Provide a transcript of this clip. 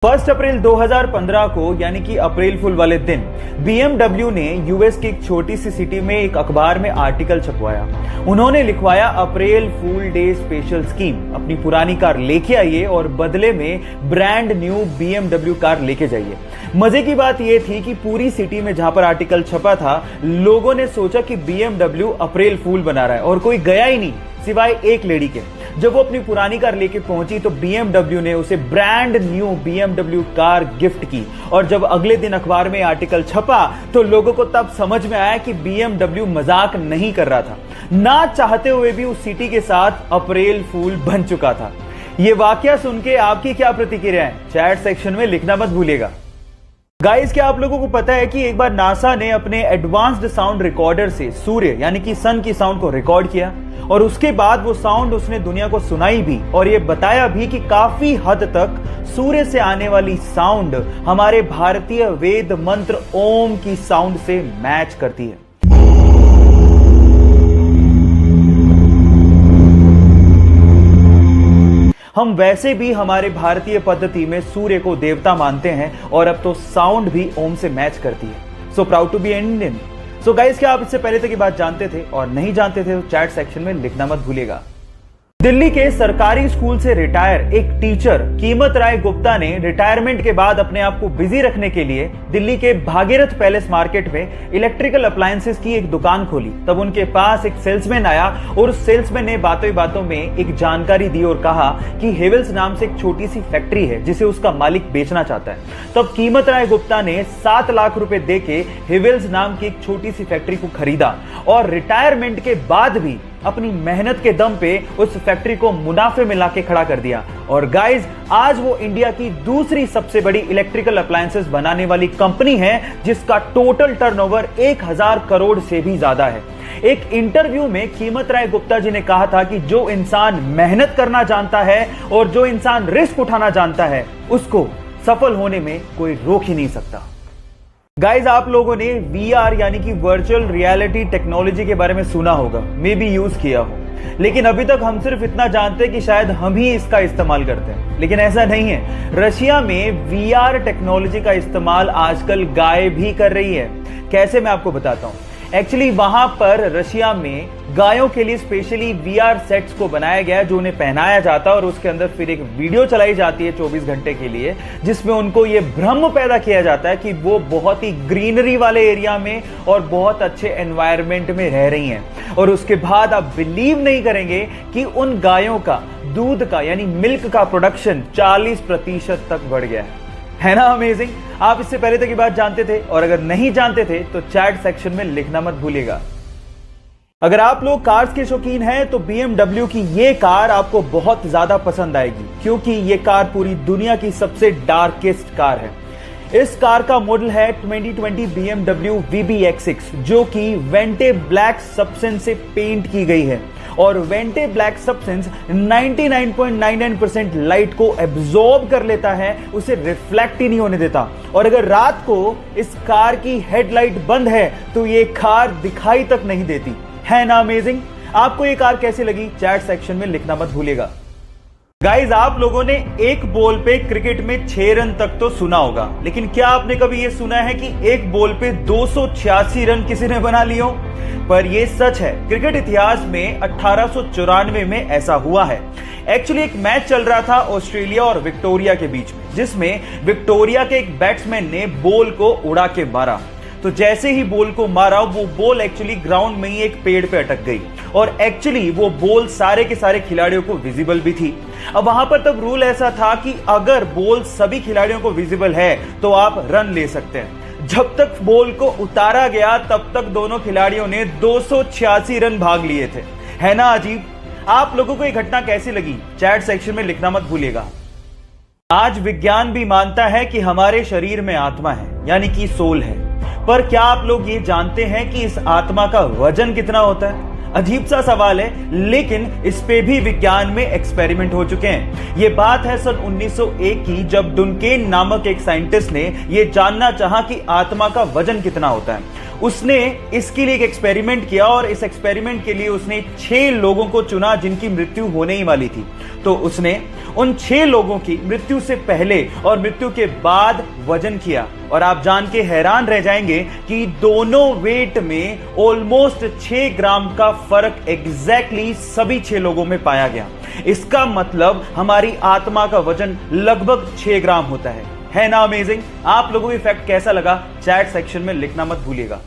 1 अप्रैल 2015 को यानी कि अप्रैल फुल वाले दिन BMW ने यूएस की एक छोटी सी सिटी में एक अखबार में आर्टिकल छपवाया। उन्होंने लिखवाया अप्रैल फूल डे स्पेशल स्कीम, अपनी पुरानी कार लेके आइए और बदले में ब्रांड न्यू BMW कार लेके जाइए। मजे की बात यह थी कि पूरी सिटी में जहां पर आर्टिकल छपा था, लोगों ने सोचा कि BMW अप्रैल फूल बना रहा है और कोई गया ही नहीं सिवाय एक लेडी के। जब वो अपनी पुरानी कार लेके पहुंची तो BMW ने उसे brand new BMW car gift की और जब अगले दिन अखबार में आर्टिकल छपा तो लोगों को तब समझ में आया कि BMW मजाक नहीं कर रहा था। ना चाहते हुए भी उस सिटी के साथ अप्रैल फूल बन चुका था। ये वाकया सुन के आपकी क्या प्रतिक्रिया है, चैट सेक्शन में लिखना मत भूलिएगा। गाइस, क्या आप लोगों को पता है कि एक बार नासा ने अपने एडवांस्ड साउंड रिकॉर्डर से सूर्य यानी कि सन की साउंड को रिकॉर्ड किया और उसके बाद वो साउंड उसने दुनिया को सुनाई भी और ये बताया भी कि काफी हद तक सूर्य से आने वाली साउंड हमारे भारतीय वेद मंत्र ओम की साउंड से मैच करती है। हम वैसे भी हमारे भारतीय पद्धति में सूर्य को देवता मानते हैं और अब तो साउंड भी ओम से मैच करती है। So proud to be Indian. So guys, क्या आप इससे पहले तक ये बात जानते थे और नहीं जानते थे तो चैट सेक्शन में लिखना मत भूलिएगा। दिल्ली के सरकारी स्कूल से रिटायर एक टीचर कीमत राय गुप्ता ने रिटायरमेंट के बाद अपने आप को बिजी रखने के लिए दिल्ली के भागीरथ पैलेस मार्केट में इलेक्ट्रिकल अप्लायंसेस की एक दुकान खोली। तब उनके पास एक सेल्समैन आया और उस सेल्समैन ने बातों ही बातों में एक जानकारी दी और कहा कि हेवल्स नाम से एक छोटी सी फैक्ट्री है जिसे उसका मालिक बेचना चाहता है। तब कीमत राय गुप्ता ने 7 लाख रुपए देके हेवल्स नाम की एक छोटी सी फैक्ट्री को खरीदा और रिटायरमेंट के बाद भी अपनी मेहनत के दम पे उस फैक्ट्री को मुनाफे में लाके खड़ा कर दिया। और गाइस, आज वो इंडिया की दूसरी सबसे बड़ी इलेक्ट्रिकल अप्लायंसेस बनाने वाली कंपनी है जिसका टोटल टर्नओवर 1000 करोड़ से भी ज्यादा है। एक इंटरव्यू में कीमत राय गुप्ता जी ने कहा था कि जो इंसान मेहनत करना जानता है और जो इंसान रिस्क उठाना जानता है उसको सफल होने में कोई रोक ही नहीं सकता। गाइज, आप लोगों ने VR यानी कि वर्चुअल रियलिटी टेक्नोलॉजी के बारे में सुना होगा, मे बी यूज किया हो, लेकिन अभी तक हम सिर्फ इतना जानते हैं कि शायद हम ही इसका इस्तेमाल करते हैं, लेकिन ऐसा नहीं है। रशिया में VR टेक्नोलॉजी का इस्तेमाल आजकल गाय भी कर रही है। कैसे, मैं आपको बताता हूं। एक्चुअली वहां पर रशिया में गायों के लिए स्पेशली VR सेट्स को बनाया गया जो उन्हें पहनाया जाता है और उसके अंदर फिर एक वीडियो चलाई जाती है 24 घंटे के लिए, जिसमें उनको ये भ्रम पैदा किया जाता है कि वो बहुत ही ग्रीनरी वाले एरिया में और बहुत अच्छे एनवायरनमेंट में रह रही हैं। और उसके बाद आप बिलीव नहीं करेंगे कि उन गायों का दूध का यानी मिल्क का प्रोडक्शन 40% तक बढ़ गया है ना अमेजिंग। आप इससे पहले तक ये बात जानते थे और अगर नहीं जानते थे तो चैट सेक्शन में लिखना मत भूलिएगा। अगर आप लोग कार्स के शौकीन हैं तो BMW की ये कार आपको बहुत ज्यादा पसंद आएगी क्योंकि ये कार पूरी दुनिया की सबसे डार्केस्ट कार है। इस कार का मॉडल है 2020 BMW VBX6 जो कि वेंटे ब्लैक सब्सटेंस से पेंट की गई है और वेंटे ब्लैक सब्सटेंस 99.99% लाइट को एब्जॉर्ब कर लेता है, उसे रिफ्लेक्ट ही नहीं होने देता। और अगर रात को इस कार की हेडलाइट बंद है तो ये कार दिखाई तक नहीं देती, है ना अमेजिंग। आपको ये कार कैसी लगी, चैट सेक्शन में लिखना मत भूलिएगा। गाइज, आप लोगों ने एक बॉल पे क्रिकेट में 6 रन तक तो सुना होगा, लेकिन क्या आपने कभी ये सुना है कि एक बॉल पे 286 रन किसी ने बना लिए हो? पर ये सच है, क्रिकेट इतिहास में 1894 में ऐसा हुआ है। एक्चुअली एक मैच चल रहा था ऑस्ट्रेलिया और विक्टोरिया के बीच में, जिसमें विक्टोरिया के एक बैट्समैन ने बॉल को उड़ा के मारा। तो जैसे ही बॉल को मारा वो बॉल एक्चुअली ग्राउंड में ही एक पेड़ पे अटक गई और एक्चुअली वो बॉल सारे के सारे खिलाड़ियों को विजिबल भी थी। अब वहां पर तब रूल ऐसा था कि अगर बॉल सभी खिलाड़ियों को विजिबल है तो आप रन ले सकते हैं। जब तक बॉल को उतारा गया तब तक दोनों खिलाड़ियों ने 286 रन भाग लिए थे, है ना अजीब। आप लोगों को ये घटना कैसी लगी, चैट सेक्शन में लिखना मत भूलिएगा। आज विज्ञान भी मानता है कि हमारे शरीर में आत्मा है यानी कि सोल है, पर क्या आप लोग ये जानते हैं कि इस आत्मा का वजन कितना होता है? अजीब सा सवाल है, लेकिन इस पे भी विज्ञान में एक्सपेरिमेंट हो चुके हैं। ये बात है सन 1901 की, जब डुनकेन नामक एक साइंटिस्ट ने यह जानना चाहा कि आत्मा का वजन कितना होता है। उसने इसके लिए एक एक्सपेरिमेंट किया और इस एक्सपेरिमेंट के लिए उसने 6 लोगों को चुना जिनकी मृत्यु होने ही वाली थी। तो उसने उन 6 लोगों की मृत्यु से पहले और मृत्यु के बाद वजन किया, और आप जान के हैरान रह जाएंगे कि दोनों वेट में ऑलमोस्ट 6 ग्राम का फर्क एग्जैक्टली सभी 6 लोगों में पाया गया। इसका मतलब हमारी आत्मा का वजन लगभग 6 ग्राम होता है ना अमेजिंग? आप लोगों को फैक्ट कैसा लगा चैट सेक्शन में लिखना मत भूलिएगा।